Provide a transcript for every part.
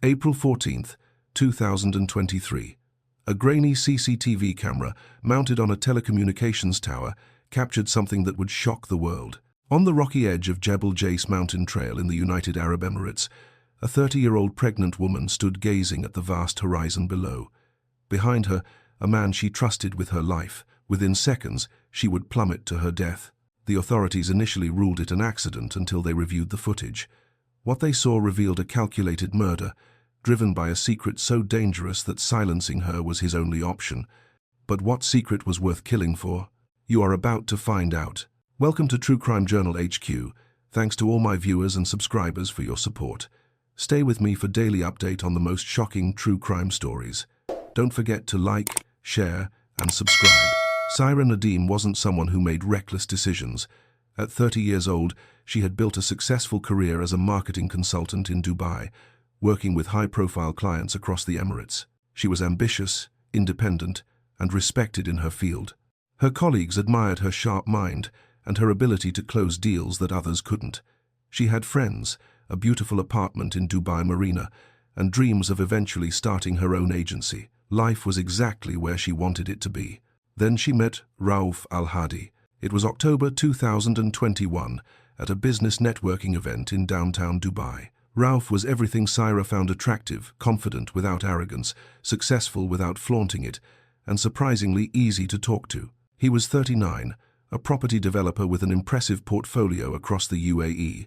April 14th, 2023. A grainy CCTV camera mounted on a telecommunications tower captured something that would shock the world. On the rocky edge of Jebel Jais mountain trail in the United Arab Emirates, a 30-year-old pregnant woman stood gazing at the vast horizon below. Behind her, a man she trusted with her life. Within seconds, she would plummet to her death. The authorities initially ruled it an accident until they reviewed the footage. What they saw revealed a calculated murder, driven by a secret so dangerous that silencing her was his only option. But what secret was worth killing for? You are about to find out. Welcome to True Crime Journal HQ. Thanks to all my viewers and subscribers for your support. Stay with me for daily update on the most shocking true crime stories. Don't forget to like, share, and subscribe. Saira Nadeem wasn't someone who made reckless decisions. At 30 years old, she had built a successful career as a marketing consultant in Dubai, working with high-profile clients across the Emirates. She was ambitious, independent, and respected in her field. Her colleagues admired her sharp mind and her ability to close deals that others couldn't. She had friends, a beautiful apartment in Dubai Marina, and dreams of eventually starting her own agency. Life was exactly where she wanted it to be. Then she met Rauf Al-Hadi. It was October 2021 at a business networking event in downtown Dubai. Rauf was everything Saira found attractive, confident without arrogance, successful without flaunting it, and surprisingly easy to talk to. He was 39, a property developer with an impressive portfolio across the UAE.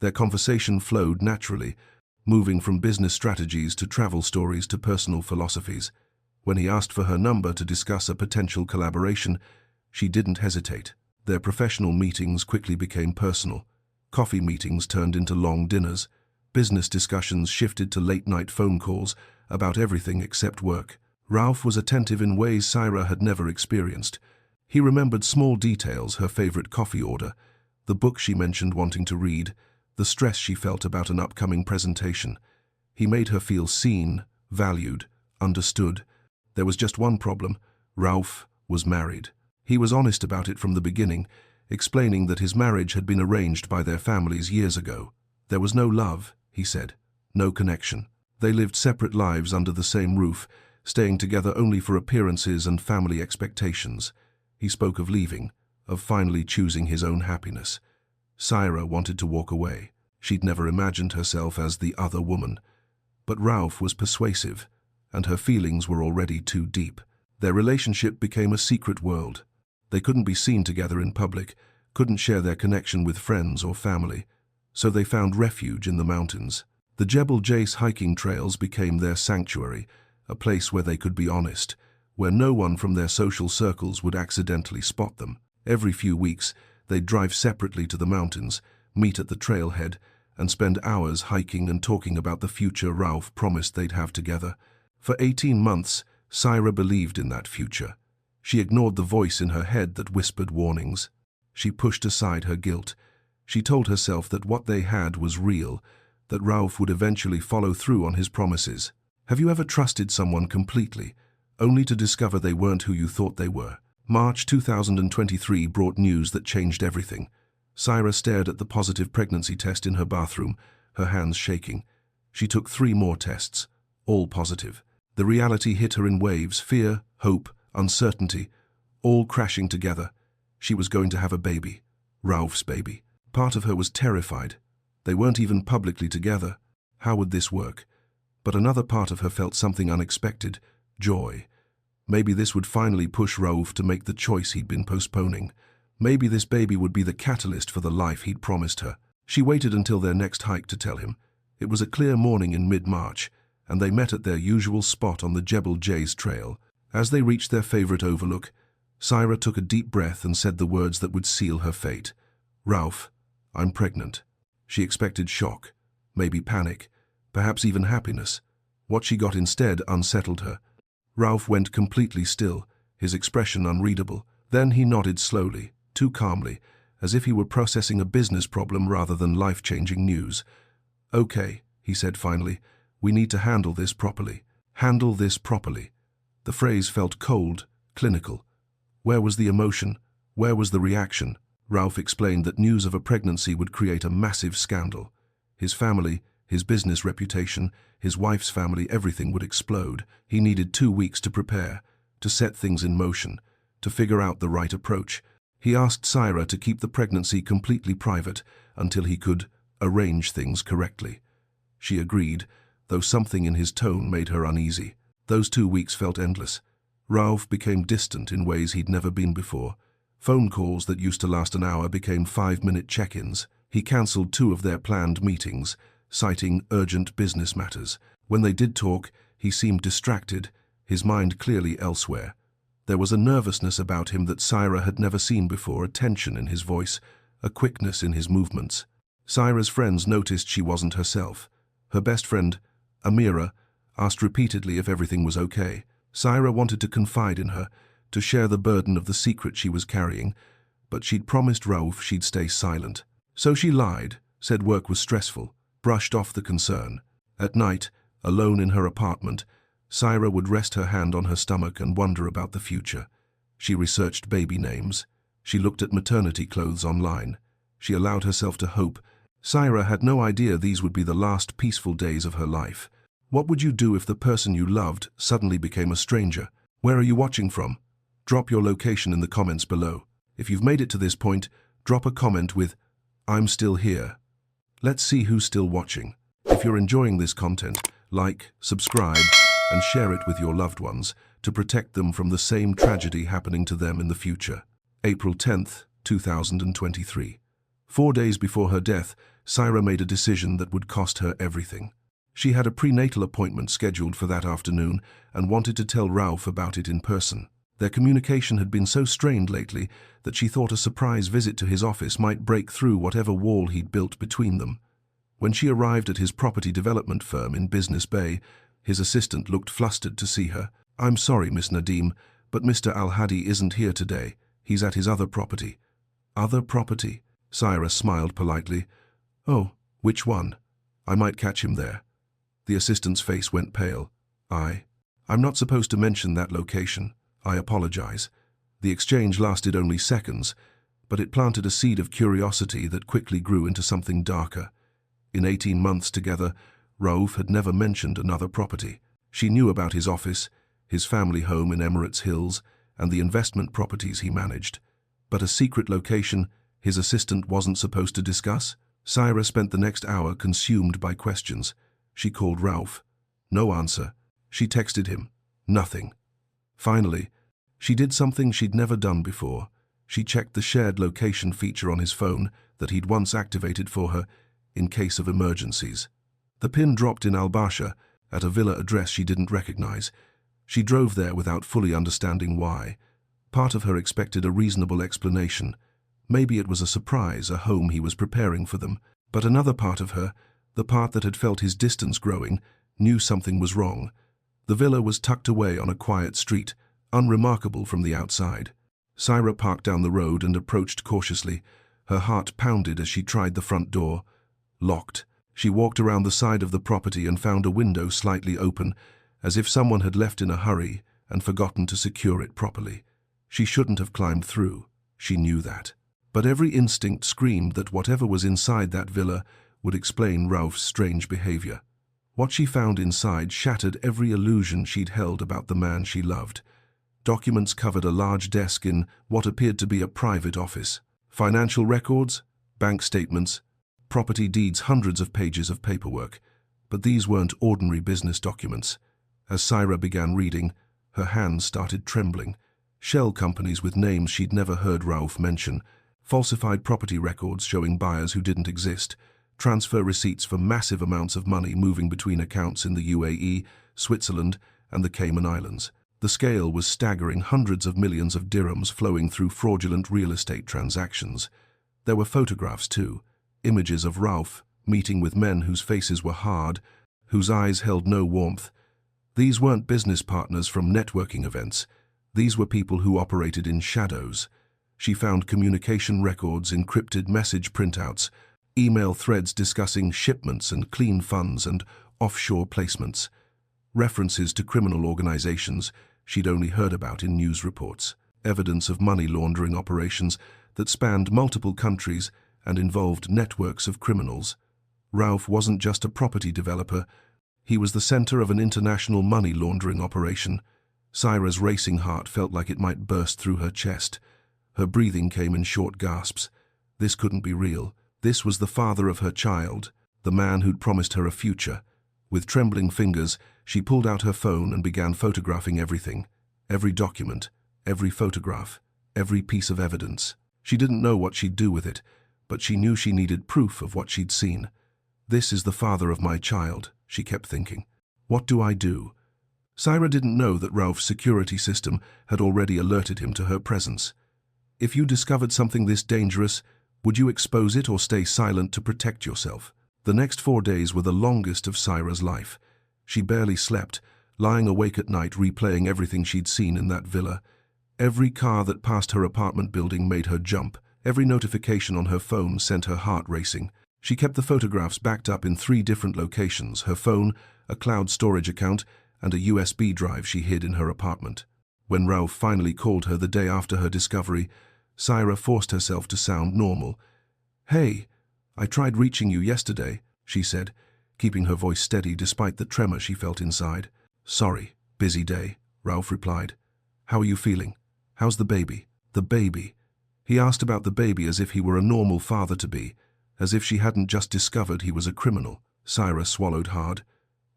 Their conversation flowed naturally, moving from business strategies to travel stories to personal philosophies. When he asked for her number to discuss a potential collaboration, she didn't hesitate. Their professional meetings quickly became personal. Coffee meetings turned into long dinners. Business discussions shifted to late-night phone calls about everything except work. Rauf was attentive in ways Saira had never experienced. He remembered small details, her favorite coffee order, the book she mentioned wanting to read, the stress she felt about an upcoming presentation. He made her feel seen, valued, understood. There was just one problem. Rauf was married. He was honest about it from the beginning, explaining that his marriage had been arranged by their families years ago. There was no love, he said, no connection. They lived separate lives under the same roof, staying together only for appearances and family expectations. He spoke of leaving, of finally choosing his own happiness. Saira wanted to walk away. She'd never imagined herself as the other woman. But Rauf was persuasive, and her feelings were already too deep. Their relationship became a secret world. They couldn't be seen together in public, couldn't share their connection with friends or family, so they found refuge in the mountains. The Jebel Jais hiking trails became their sanctuary, a place where they could be honest, where no one from their social circles would accidentally spot them. Every few weeks, they'd drive separately to the mountains, meet at the trailhead, and spend hours hiking and talking about the future Rauf promised they'd have together. For 18 months, Saira believed in that future. She ignored the voice in her head that whispered warnings. She pushed aside her guilt. She told herself that what they had was real, that Rauf would eventually follow through on his promises. Have you ever trusted someone completely, only to discover they weren't who you thought they were? March 2023 brought news that changed everything. Saira stared at the positive pregnancy test in her bathroom, her hands shaking. She took 3 more tests, all positive. The reality hit her in waves, fear, hope, uncertainty, all crashing together. She was going to have a baby, Rauf's baby. Part of her was terrified. They weren't even publicly together. How would this work? But another part of her felt something unexpected, joy. Maybe this would finally push Rauf to make the choice he'd been postponing. Maybe this baby would be the catalyst for the life he'd promised her. She waited until their next hike to tell him. It was a clear morning in mid-March, and they met at their usual spot on the Jebel Jais trail. As they reached their favorite overlook, Saira took a deep breath and said the words that would seal her fate. "Rauf, I'm pregnant." She expected shock, maybe panic, perhaps even happiness. What she got instead unsettled her. Rauf went completely still, his expression unreadable. Then he nodded slowly, too calmly, as if he were processing a business problem rather than life-changing news. "Okay," he said finally, "we need to handle this properly." Handle this properly. The phrase felt cold, clinical. Where was the emotion? Where was the reaction? Rauf explained that news of a pregnancy would create a massive scandal. His family, His business reputation, his wife's family, everything would explode. He needed 2 weeks to prepare, to set things in motion, to figure out the right approach. He asked Syra to keep the pregnancy completely private until he could arrange things correctly. She agreed, though something in his tone made her uneasy. Those 2 weeks felt endless. Rauf became distant in ways he'd never been before. Phone calls that used to last an hour became 5-minute check-ins. He cancelled 2 of their planned meetings, citing urgent business matters. When they did talk, he seemed distracted, his mind clearly elsewhere. There was a nervousness about him that Syra had never seen before, a tension in his voice, a quickness in his movements. Syra's friends noticed she wasn't herself. Her best friend, Amira, asked repeatedly if everything was okay. Syra wanted to confide in her, to share the burden of the secret she was carrying, but she'd promised Rauf she'd stay silent. So she lied, said work was stressful, brushed off the concern. At night, alone in her apartment, Syra would rest her hand on her stomach and wonder about the future. She researched baby names. She looked at maternity clothes online. She allowed herself to hope. Syra had no idea these would be the last peaceful days of her life. What would you do if the person you loved suddenly became a stranger? Where are you watching from? Drop your location in the comments below. If you've made it to this point, drop a comment with, "I'm still here." Let's see who's still watching. If you're enjoying this content, like, subscribe, and share it with your loved ones to protect them from the same tragedy happening to them in the future. April 10th, 2023. 4 days before her death, Syra made a decision that would cost her everything. She had a prenatal appointment scheduled for that afternoon and wanted to tell Rauf about it in person. Their communication had been so strained lately that she thought a surprise visit to his office might break through whatever wall he'd built between them. When she arrived at his property development firm in Business Bay, his assistant looked flustered to see her. "I'm sorry, Miss Nadim, but Mr. Al-Hadi isn't here today. He's at his other property." "Other property?" Syra smiled politely. "Oh, which one? I might catch him there." The assistant's face went pale. I'm not supposed to mention that location. I apologize." The exchange lasted only seconds, but it planted a seed of curiosity that quickly grew into something darker. In 18 months together, Rauf had never mentioned another property. She knew about his office, his family home in Emirates Hills, and the investment properties he managed. But a secret location his assistant wasn't supposed to discuss? Syra spent the next hour consumed by questions. She called Rauf. No answer. She texted him. Nothing. Finally, she did something she'd never done before. She checked the shared location feature on his phone that he'd once activated for her in case of emergencies. The pin dropped in Al-Basha at a villa address she didn't recognize. She drove there without fully understanding why. Part of her expected a reasonable explanation. Maybe it was a surprise, a home he was preparing for them. But another part of her, the part that had felt his distance growing, knew something was wrong. The villa was tucked away on a quiet street, unremarkable from the outside. Syra parked down the road and approached cautiously. Her heart pounded as she tried the front door. Locked. She walked around the side of the property and found a window slightly open, as if someone had left in a hurry and forgotten to secure it properly. She shouldn't have climbed through. She knew that. But every instinct screamed that whatever was inside that villa would explain Rauf's strange behavior. What she found inside shattered every illusion she'd held about the man she loved. Documents covered a large desk in what appeared to be a private office. Financial records, bank statements, property deeds, hundreds of pages of paperwork. But these weren't ordinary business documents. As Syra began reading, her hands started trembling. Shell companies with names she'd never heard Rauf mention, falsified property records showing buyers who didn't exist, transfer receipts for massive amounts of money moving between accounts in the UAE, Switzerland, and the Cayman Islands. The scale was staggering, hundreds of millions of dirhams flowing through fraudulent real estate transactions. There were photographs too, images of Rauf meeting with men whose faces were hard, whose eyes held no warmth. These weren't business partners from networking events. These were people who operated in shadows. She found communication records, encrypted message printouts, email threads discussing shipments and clean funds and offshore placements, references to criminal organizations she'd only heard about in news reports, evidence of money laundering operations that spanned multiple countries and involved networks of criminals. Ralph wasn't just a property developer. He was the center of an international money laundering operation. Saira's racing heart felt like it might burst through her chest. Her breathing came in short gasps. This couldn't be real. This was the father of her child, the man who'd promised her a future. With trembling fingers, she pulled out her phone and began photographing everything. Every document, every photograph, every piece of evidence. She didn't know what she'd do with it, but she knew she needed proof of what she'd seen. This is the father of my child, she kept thinking. What do I do? Saira didn't know that Ralph's security system had already alerted him to her presence. If you discovered something this dangerous, would you expose it or stay silent to protect yourself? The next 4 days were the longest of Saira's life. She barely slept, lying awake at night replaying everything she'd seen in that villa. Every car that passed her apartment building made her jump. Every notification on her phone sent her heart racing. She kept the photographs backed up in 3 different locations: her phone, a cloud storage account, and a USB drive she hid in her apartment. When Ralph finally called her the day after her discovery, Saira forced herself to sound normal. "Hey, I tried reaching you yesterday," she said, keeping her voice steady despite the tremor she felt inside. "Sorry, busy day," Ralph replied. "How are you feeling? How's the baby?" The baby. He asked about the baby as if he were a normal father-to-be, as if she hadn't just discovered he was a criminal. Saira swallowed hard.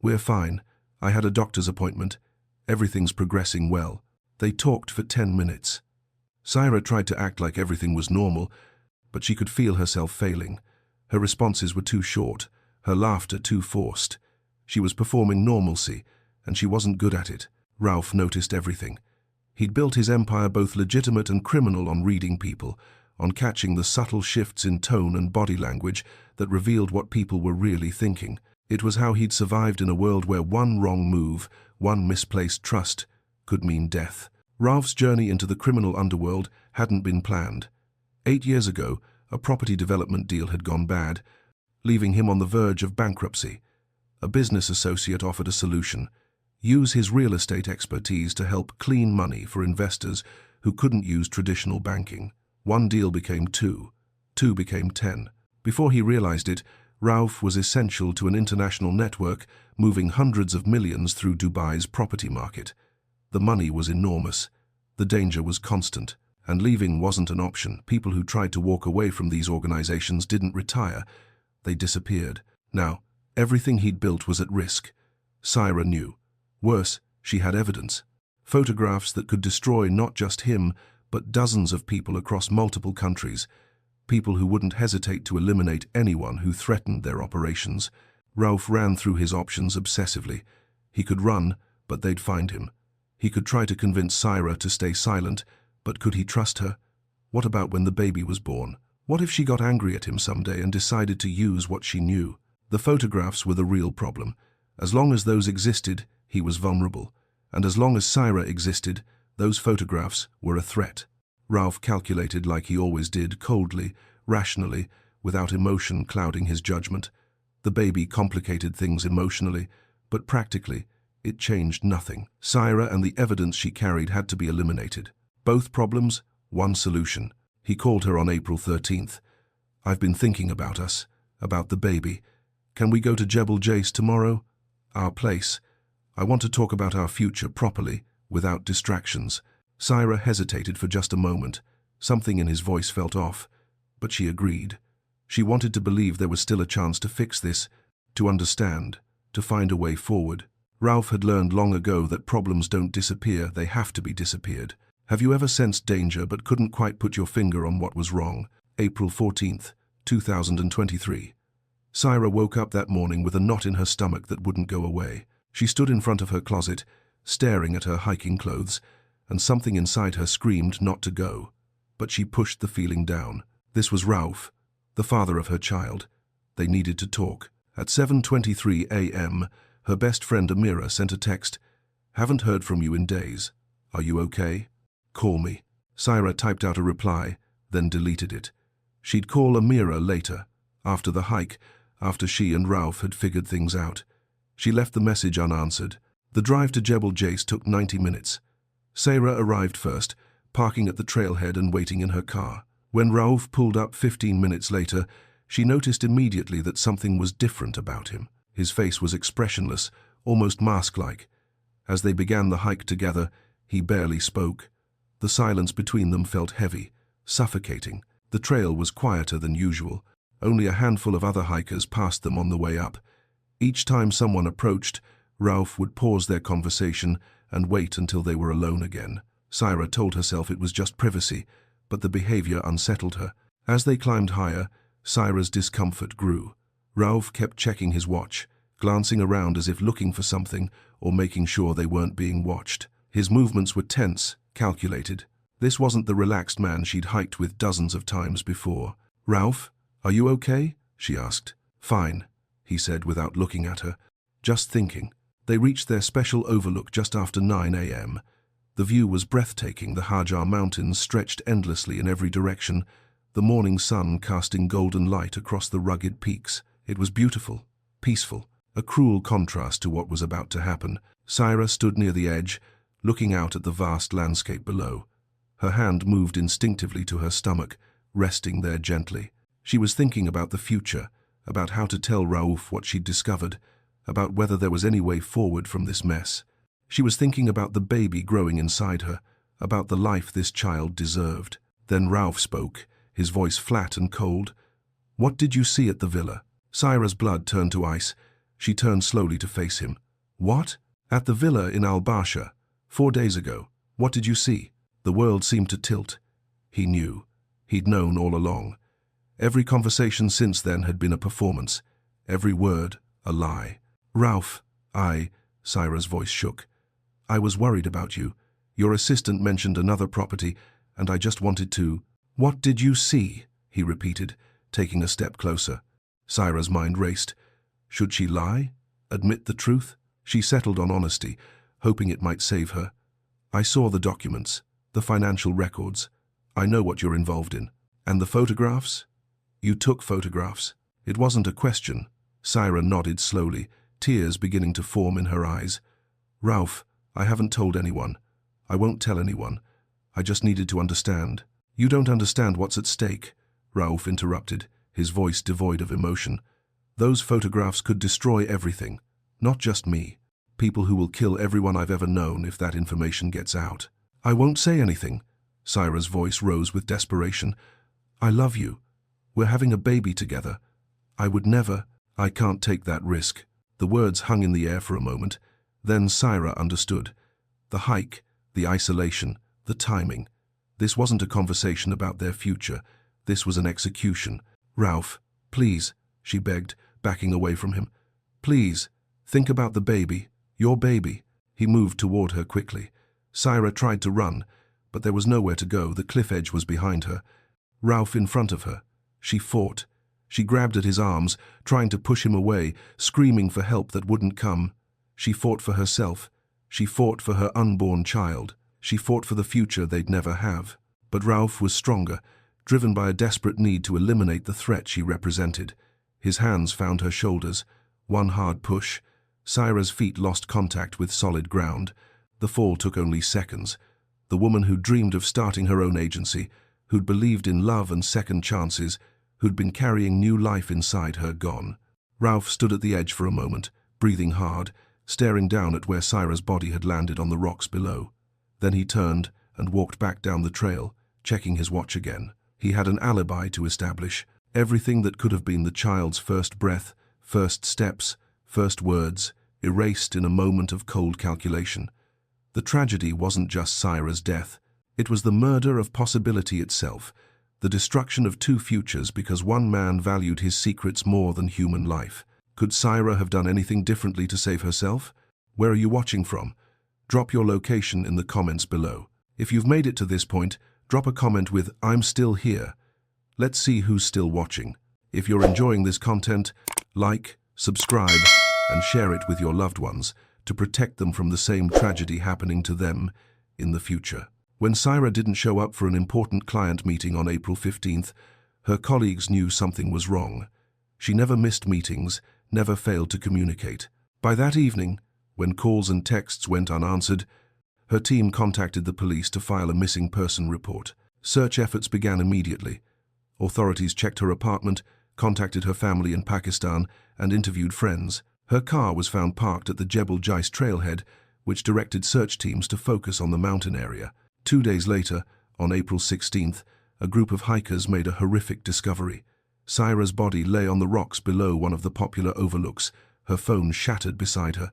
"We're fine. I had a doctor's appointment. Everything's progressing well." They talked for 10 minutes. Saira tried to act like everything was normal, but she could feel herself failing. Her responses were too short, her laughter too forced. She was performing normalcy, and she wasn't good at it. Ralph noticed everything. He'd built his empire both legitimate and criminal on reading people, on catching the subtle shifts in tone and body language that revealed what people were really thinking. It was how he'd survived in a world where one wrong move, one misplaced trust, could mean death. Ralph's journey into the criminal underworld hadn't been planned. 8 years ago, a property development deal had gone bad, leaving him on the verge of bankruptcy. A business associate offered a solution: use his real estate expertise to help clean money for investors who couldn't use traditional banking. 1 deal became 2, 2 became 10. Before he realized it, Ralph was essential to an international network moving hundreds of millions through Dubai's property market. The money was enormous. The danger was constant. And leaving wasn't an option. People who tried to walk away from these organizations didn't retire. They disappeared. Now, everything he'd built was at risk. Saira knew. Worse, she had evidence. Photographs that could destroy not just him, but dozens of people across multiple countries. People who wouldn't hesitate to eliminate anyone who threatened their operations. Ralph ran through his options obsessively. He could run, but they'd find him. He could try to convince Saira to stay silent, but could he trust her? What about when the baby was born? What if she got angry at him someday and decided to use what she knew? The photographs were the real problem. As long as those existed, he was vulnerable. And as long as Saira existed, those photographs were a threat. Ralph calculated like he always did, coldly, rationally, without emotion clouding his judgment. The baby complicated things emotionally, but practically, it changed nothing. Saira and the evidence she carried had to be eliminated. Both problems, one solution. He called her on April 13th. "I've been thinking about us, about the baby. Can we go to Jebel Jais tomorrow? Our place. I want to talk about our future properly, without distractions." Saira hesitated for just a moment. Something in his voice felt off, but she agreed. She wanted to believe there was still a chance to fix this, to understand, to find a way forward. Ralph had learned long ago that problems don't disappear, they have to be disappeared. Have you ever sensed danger but couldn't quite put your finger on what was wrong? April 14th, 2023. Saira woke up that morning with a knot in her stomach that wouldn't go away. She stood in front of her closet, staring at her hiking clothes, and something inside her screamed not to go. But she pushed the feeling down. This was Ralph, the father of her child. They needed to talk. At 7:23 a.m., her best friend Amira sent a text. "Haven't heard from you in days. Are you okay? Call me." Saira typed out a reply, then deleted it. She'd call Amira later, after the hike, after she and Ralph had figured things out. She left the message unanswered. The drive to Jebel Jais took 90 minutes. Saira arrived first, parking at the trailhead and waiting in her car. When Ralph pulled up 15 minutes later, She noticed immediately that something was different about him. His face was expressionless, almost mask-like. As they began the hike together, he barely spoke. The silence between them felt heavy, suffocating. The trail was quieter than usual. Only a handful of other hikers passed them on the way up. Each time someone approached, Ralph would pause their conversation and wait until they were alone again. Syra told herself it was just privacy, but the behavior unsettled her. As they climbed higher, Syra's discomfort grew. Ralph kept checking his watch, glancing around as if looking for something or making sure they weren't being watched. His movements were tense, calculated. This wasn't the relaxed man she'd hiked with dozens of times before. "Ralph, are you okay?" she asked. "Fine," he said without looking at her. "Just thinking." They reached their special overlook just after 9 a.m. The view was breathtaking. The Hajar Mountains stretched endlessly in every direction, the morning sun casting golden light across the rugged peaks. It was beautiful, peaceful, a cruel contrast to what was about to happen. Syra stood near the edge, looking out at the vast landscape below. Her hand moved instinctively to her stomach, resting there gently. She was thinking about the future, about how to tell Raouf what she'd discovered, about whether there was any way forward from this mess. She was thinking about the baby growing inside her, about the life this child deserved. Then Ralph spoke, his voice flat and cold. "What did you see at the villa?" Syra's blood turned to ice. She turned slowly to face him. "What?" "At the villa in Al-Basha, 4 days ago. What did you see?" The world seemed to tilt. He knew. He'd known all along. Every conversation since then had been a performance. Every word, a lie. "Ralph, Syra's voice shook. "I was worried about you. Your assistant mentioned another property, and I just wanted to—" "What did you see?" he repeated, taking a step closer. Syra's mind raced. Should she lie? Admit the truth? She settled on honesty, hoping it might save her. "I saw the documents, the financial records. I know what you're involved in. And the photographs?" "You took photographs." It wasn't a question. Syra nodded slowly, tears beginning to form in her eyes. "Ralph, I haven't told anyone. I won't tell anyone. I just needed to understand." "You don't understand what's at stake," Ralph interrupted, his voice devoid of emotion. "Those photographs could destroy everything, not just me. People who will kill everyone I've ever known if that information gets out." "I won't say anything." Syra's voice rose with desperation. "I love you. We're having a baby together. I would never—" "I can't take that risk." The words hung in the air for a moment. Then Syra understood. The hike, the isolation, the timing. This wasn't a conversation about their future. This was an execution. "Ralph, please," she begged, backing away from him. "Please, think about the baby, your baby." He moved toward her quickly. Syra tried to run, but there was nowhere to go. The cliff edge was behind her. Ralph in front of her. She fought. She grabbed at his arms, trying to push him away, screaming for help that wouldn't come. She fought for herself. She fought for her unborn child. She fought for the future they'd never have. But Ralph was stronger, driven by a desperate need to eliminate the threat she represented. His hands found her shoulders. One hard push. Syra's feet lost contact with solid ground. The fall took only seconds. The woman who dreamed of starting her own agency, who'd believed in love and second chances, who'd been carrying new life inside her, gone. Ralph stood at the edge for a moment, breathing hard, staring down at where Syra's body had landed on the rocks below. Then he turned and walked back down the trail, checking his watch again. He had an alibi to establish. Everything that could have been the child's first breath, first steps, first words, erased in a moment of cold calculation. The tragedy wasn't just Syra's death. It was the murder of possibility itself, the destruction of two futures because one man valued his secrets more than human life. Could Syra have done anything differently to save herself? Where are you watching from? Drop your location in the comments below. If you've made it to this point, drop a comment with "I'm still here." Let's see who's still watching. If you're enjoying this content, like, subscribe, and share it with your loved ones to protect them from the same tragedy happening to them in the future. When Syra didn't show up for an important client meeting on April 15th, her colleagues knew something was wrong. She never missed meetings, never failed to communicate. By that evening, when calls and texts went unanswered, her team contacted the police to file a missing person report. Search efforts began immediately. Authorities checked her apartment, contacted her family in Pakistan, and interviewed friends. Her car was found parked at the Jebel Jais trailhead, which directed search teams to focus on the mountain area. 2 days later, on April 16th, a group of hikers made a horrific discovery. Saira's body lay on the rocks below one of the popular overlooks, her phone shattered beside her.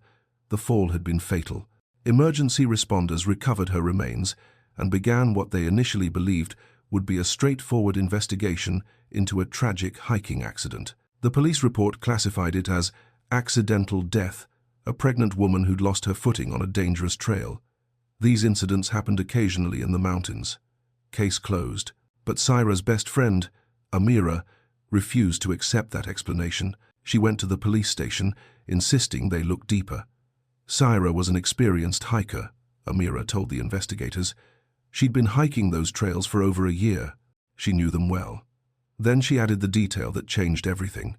The fall had been fatal. Emergency responders recovered her remains and began what they initially believed would be a straightforward investigation into a tragic hiking accident. The police report classified it as accidental death, a pregnant woman who'd lost her footing on a dangerous trail. These incidents happened occasionally in the mountains. Case closed. But Saira's best friend, Amira, refused to accept that explanation. She went to the police station, insisting they look deeper. Saira was an experienced hiker, Amira told the investigators. She'd been hiking those trails for over a year. She knew them well. Then she added the detail that changed everything.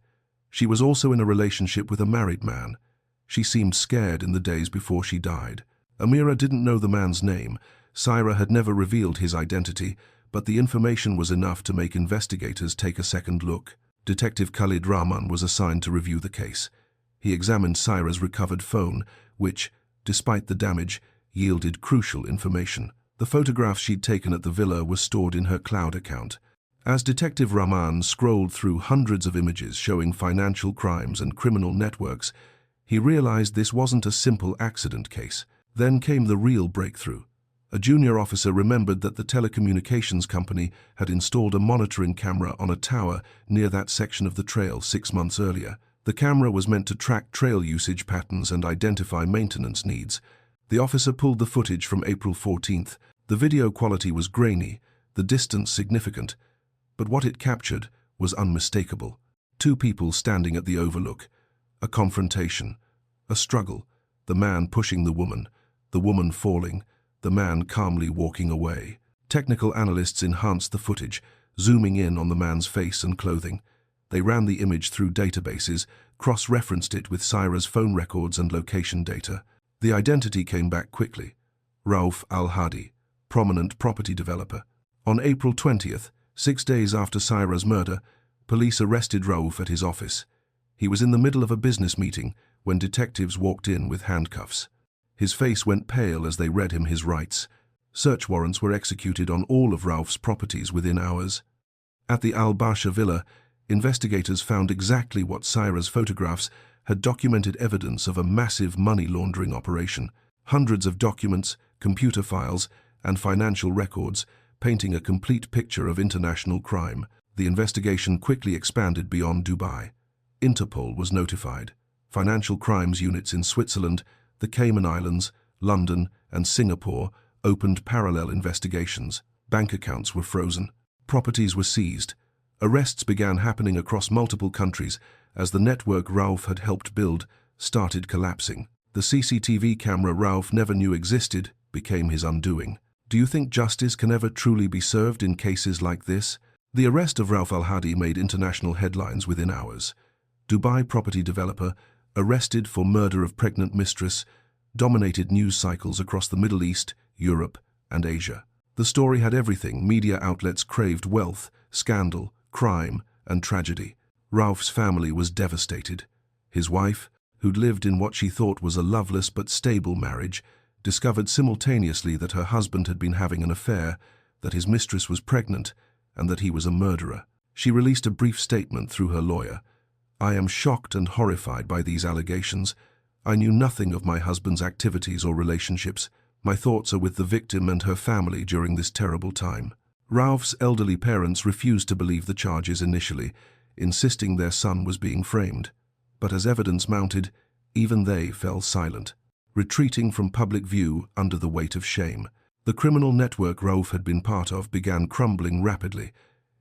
She was also in a relationship with a married man. She seemed scared in the days before she died. Amira didn't know the man's name. Saira had never revealed his identity, but the information was enough to make investigators take a second look. Detective Khalid Rahman was assigned to review the case. He examined Saira's recovered phone, which, despite the damage, yielded crucial information. The photographs she'd taken at the villa were stored in her cloud account. As Detective Rahman scrolled through hundreds of images showing financial crimes and criminal networks, he realized this wasn't a simple accident case. Then came the real breakthrough. A junior officer remembered that the telecommunications company had installed a monitoring camera on a tower near that section of the trail 6 months earlier. The camera was meant to track trail usage patterns and identify maintenance needs. The officer pulled the footage from April 14th. The video quality was grainy, the distance significant, but what it captured was unmistakable. 2 people standing at the overlook, a confrontation, a struggle, the man pushing the woman falling, the man calmly walking away. Technical analysts enhanced the footage, zooming in on the man's face and clothing. They ran the image through databases, cross-referenced it with Saira's phone records and location data. The identity came back quickly. Rauf al-Hadi, prominent property developer. On April 20th, 6 days after Saira's murder, police arrested Rauf at his office. He was in the middle of a business meeting when detectives walked in with handcuffs. His face went pale as they read him his rights. Search warrants were executed on all of Rauf's properties within hours. At the Al-Basha villa, investigators found exactly what Saira's photographs had documented evidence of a massive money laundering operation. Hundreds of documents, computer files, and financial records, painting a complete picture of international crime. The investigation quickly expanded beyond Dubai. Interpol was notified. Financial crimes units in Switzerland, the Cayman Islands, London, and Singapore opened parallel investigations. Bank accounts were frozen. Properties were seized. Arrests began happening across multiple countries as the network Rauf had helped build started collapsing. The CCTV camera Rauf never knew existed became his undoing. Do you think justice can ever truly be served in cases like this? The arrest of Rauf al-Hadi made international headlines within hours. Dubai property developer arrested for murder of pregnant mistress dominated news cycles across the Middle East, Europe, and Asia. The story had everything. Media outlets craved wealth, scandal, crime, and tragedy. Rauf's family was devastated. His wife, who'd lived in what she thought was a loveless but stable marriage, discovered simultaneously that her husband had been having an affair, that his mistress was pregnant, and that he was a murderer. She released a brief statement through her lawyer. "I am shocked and horrified by these allegations. I knew nothing of my husband's activities or relationships. My thoughts are with the victim and her family during this terrible time." Rauf's elderly parents refused to believe the charges initially, insisting their son was being framed. But as evidence mounted, even they fell silent, retreating from public view under the weight of shame. The criminal network Rauf had been part of began crumbling rapidly.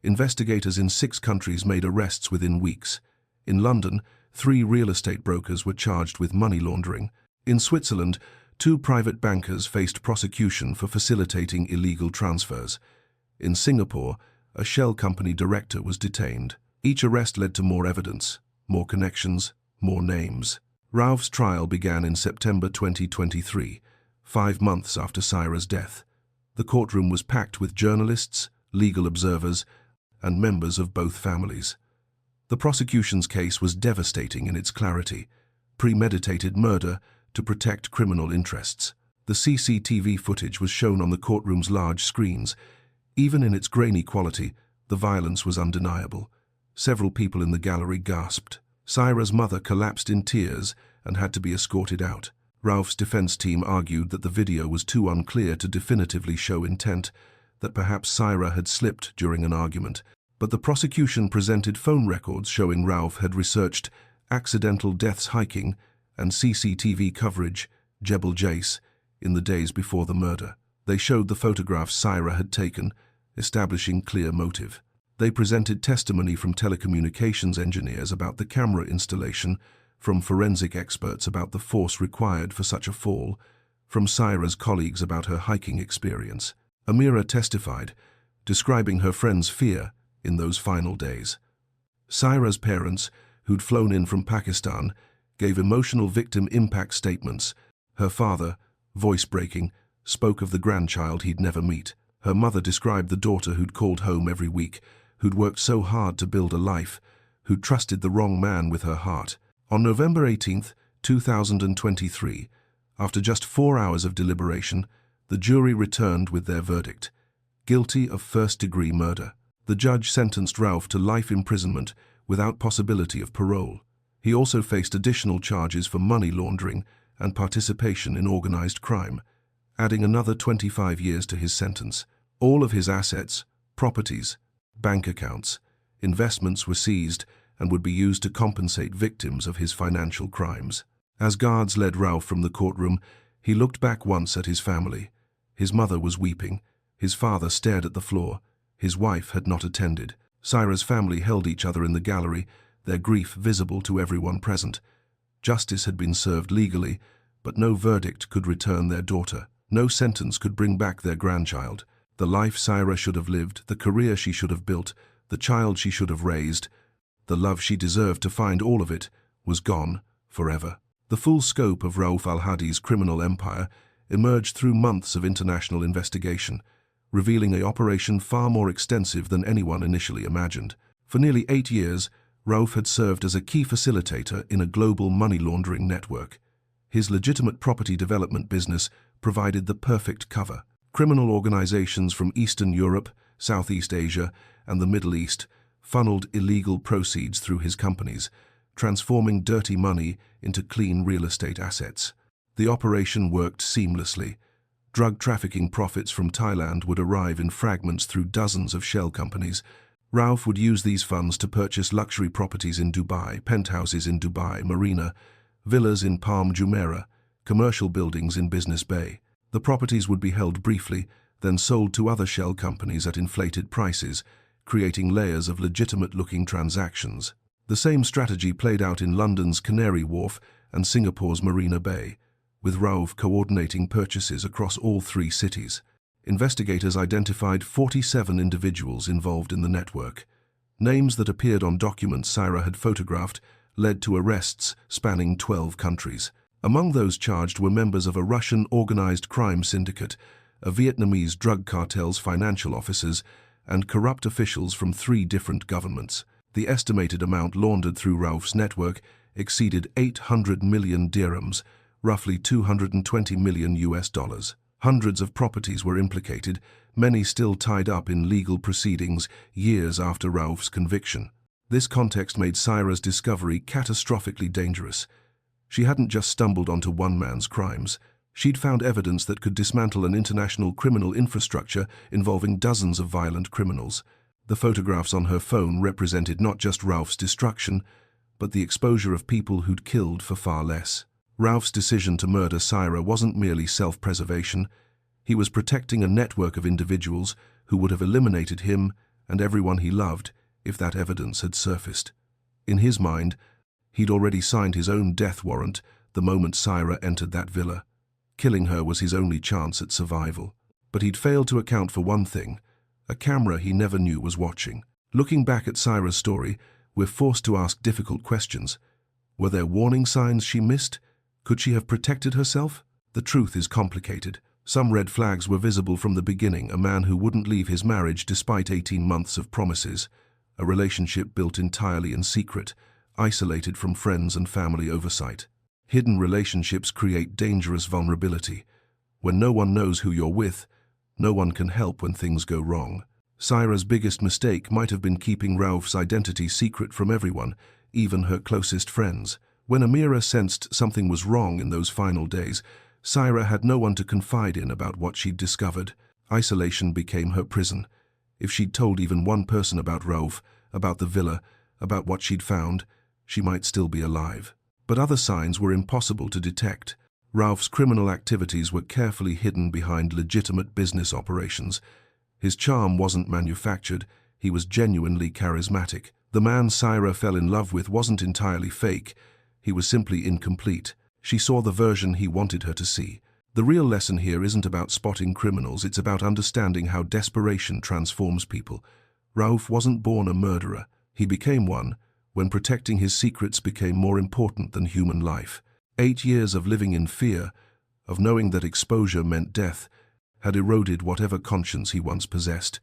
Investigators in 6 countries made arrests within weeks. In London, 3 real estate brokers were charged with money laundering. In Switzerland, 2 private bankers faced prosecution for facilitating illegal transfers. In Singapore, a shell company director was detained. Each arrest led to more evidence, more connections, more names. Rauf's trial began in September 2023, 5 months after Saira's death. The courtroom was packed with journalists, legal observers, and members of both families. The prosecution's case was devastating in its clarity. Premeditated murder to protect criminal interests. The CCTV footage was shown on the courtroom's large screens. Even in its grainy quality, the violence was undeniable. Several people in the gallery gasped. Saira's mother collapsed in tears and had to be escorted out. Ralph's defense team argued that the video was too unclear to definitively show intent, that perhaps Saira had slipped during an argument. But the prosecution presented phone records showing Ralph had researched accidental deaths hiking and CCTV coverage, Jebel Jais, in the days before the murder. They showed the photographs Saira had taken, establishing clear motive. They presented testimony from telecommunications engineers about the camera installation, from forensic experts about the force required for such a fall, from Saira's colleagues about her hiking experience. Amira testified, describing her friend's fear in those final days. Saira's parents, who'd flown in from Pakistan, gave emotional victim impact statements. Her father, voice-breaking, spoke of the grandchild he'd never meet. Her mother described the daughter who'd called home every week, who'd worked so hard to build a life, who'd trusted the wrong man with her heart. On November 18, 2023, after just 4 hours of deliberation, the jury returned with their verdict: guilty of first-degree murder. The judge sentenced Ralph to life imprisonment without possibility of parole. He also faced additional charges for money laundering and participation in organized crime, adding another 25 years to his sentence. All of his assets, properties, bank accounts, investments were seized and would be used to compensate victims of his financial crimes. As guards led Ralph from the courtroom, he looked back once at his family. His mother was weeping. His father stared at the floor. His wife had not attended. Saira's family held each other in the gallery, their grief visible to everyone present. Justice had been served legally, but no verdict could return their daughter. No sentence could bring back their grandchild. The life Saira should have lived, the career she should have built, the child she should have raised, the love she deserved to find, all of it was gone forever. The full scope of Rauf al-Hadi's criminal empire emerged through months of international investigation, revealing an operation far more extensive than anyone initially imagined. For nearly 8 years, Rauf had served as a key facilitator in a global money laundering network. His legitimate property development business provided the perfect cover. Criminal organizations from Eastern Europe, Southeast Asia, and the Middle East funneled illegal proceeds through his companies, transforming dirty money into clean real estate assets. The operation worked seamlessly. Drug trafficking profits from Thailand would arrive in fragments through dozens of shell companies. Rauf would use these funds to purchase luxury properties in Dubai, penthouses in Dubai Marina, villas in Palm Jumeirah, commercial buildings in Business Bay. The properties would be held briefly, then sold to other shell companies at inflated prices, creating layers of legitimate-looking transactions. The same strategy played out in London's Canary Wharf and Singapore's Marina Bay, with Rauf coordinating purchases across all 3 cities. Investigators identified 47 individuals involved in the network. Names that appeared on documents Saira had photographed led to arrests spanning 12 countries. Among those charged were members of a Russian organized crime syndicate, a Vietnamese drug cartel's financial officers, and corrupt officials from 3 different governments. The estimated amount laundered through Rauf's network exceeded 800 million dirhams, roughly $220 million US. Hundreds of properties were implicated, many still tied up in legal proceedings years after Rauf's conviction. This context made Saira's discovery catastrophically dangerous. She hadn't just stumbled onto one man's crimes. She'd found evidence that could dismantle an international criminal infrastructure involving dozens of violent criminals. The photographs on her phone represented not just Rauf's destruction, but the exposure of people who'd killed for far less. Rauf's decision to murder Saira wasn't merely self-preservation. He was protecting a network of individuals who would have eliminated him and everyone he loved if that evidence had surfaced. In his mind, he'd already signed his own death warrant the moment Saira entered that villa. Killing her was his only chance at survival. But he'd failed to account for one thing: a camera he never knew was watching. Looking back at Saira's story, we're forced to ask difficult questions. Were there warning signs she missed? Could she have protected herself? The truth is complicated. Some red flags were visible from the beginning: a man who wouldn't leave his marriage despite 18 months of promises, a relationship built entirely in secret, isolated from friends and family oversight. Hidden relationships create dangerous vulnerability. When no one knows who you're with, no one can help when things go wrong. Syra's biggest mistake might have been keeping Ralph's identity secret from everyone, even her closest friends. When Amira sensed something was wrong in those final days, Syra had no one to confide in about what she'd discovered. Isolation became her prison. If she'd told even one person about Ralph, about the villa, about what she'd found, she might still be alive. But other signs were impossible to detect. Ralph's criminal activities were carefully hidden behind legitimate business operations. His charm wasn't manufactured, he was genuinely charismatic. The man Syra fell in love with wasn't entirely fake, he was simply incomplete. She saw the version he wanted her to see. The real lesson here isn't about spotting criminals, it's about understanding how desperation transforms people. Ralph wasn't born a murderer, he became one when protecting his secrets became more important than human life. 8 years of living in fear, of knowing that exposure meant death, had eroded whatever conscience he once possessed.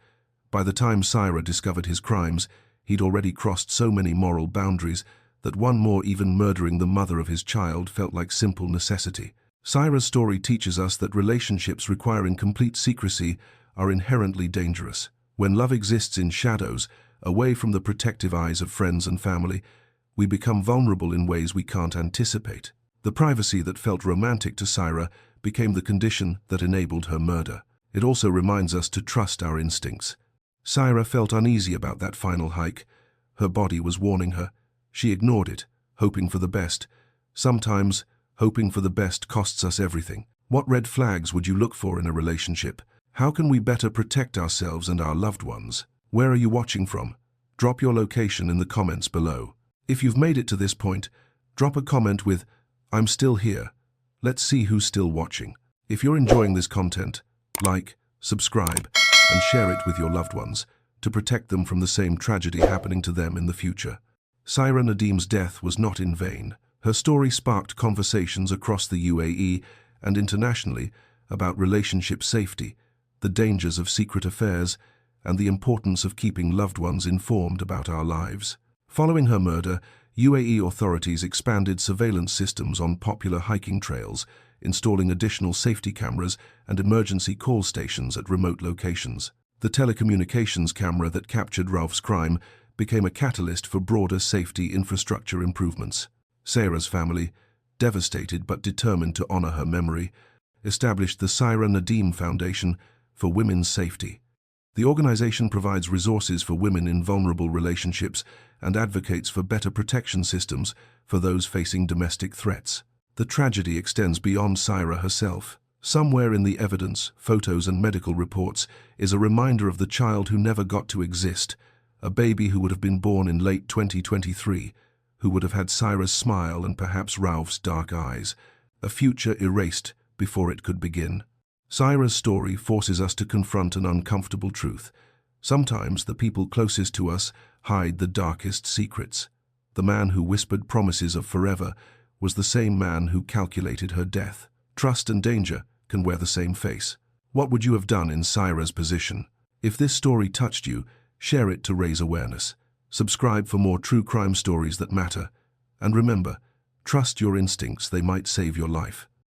By the time Syra discovered his crimes, he'd already crossed so many moral boundaries that one more, even murdering the mother of his child, felt like simple necessity. Syra's story teaches us that relationships requiring complete secrecy are inherently dangerous. When love exists in shadows, away from the protective eyes of friends and family, we become vulnerable in ways we can't anticipate. The privacy that felt romantic to Syra became the condition that enabled her murder. It also reminds us to trust our instincts. Syra felt uneasy about that final hike. Her body was warning her. She ignored it, hoping for the best. Sometimes, hoping for the best costs us everything. What red flags would you look for in a relationship? How can we better protect ourselves and our loved ones? Where are you watching from? Drop your location in the comments below. If you've made it to this point, drop a comment with, "I'm still here." Let's see who's still watching. If you're enjoying this content, like, subscribe, and share it with your loved ones to protect them from the same tragedy happening to them in the future. Syra Nadim's death was not in vain. Her story sparked conversations across the UAE and internationally about relationship safety, the dangers of secret affairs, and the importance of keeping loved ones informed about our lives. Following her murder, UAE authorities expanded surveillance systems on popular hiking trails, installing additional safety cameras and emergency call stations at remote locations. The telecommunications camera that captured Ralph's crime became a catalyst for broader safety infrastructure improvements. Syra's family, devastated but determined to honor her memory, established the Syra Nadim Foundation for Women's Safety. The organization provides resources for women in vulnerable relationships and advocates for better protection systems for those facing domestic threats. The tragedy extends beyond Syra herself. Somewhere in the evidence, photos and medical reports is a reminder of the child who never got to exist, a baby who would have been born in late 2023, who would have had Syra's smile and perhaps Ralph's dark eyes, a future erased before it could begin. Syra's story forces us to confront an uncomfortable truth. Sometimes the people closest to us hide the darkest secrets. The man who whispered promises of forever was the same man who calculated her death. Trust and danger can wear the same face. What would you have done in Syra's position? If this story touched you, share it to raise awareness. Subscribe for more true crime stories that matter. And remember, trust your instincts, they might save your life.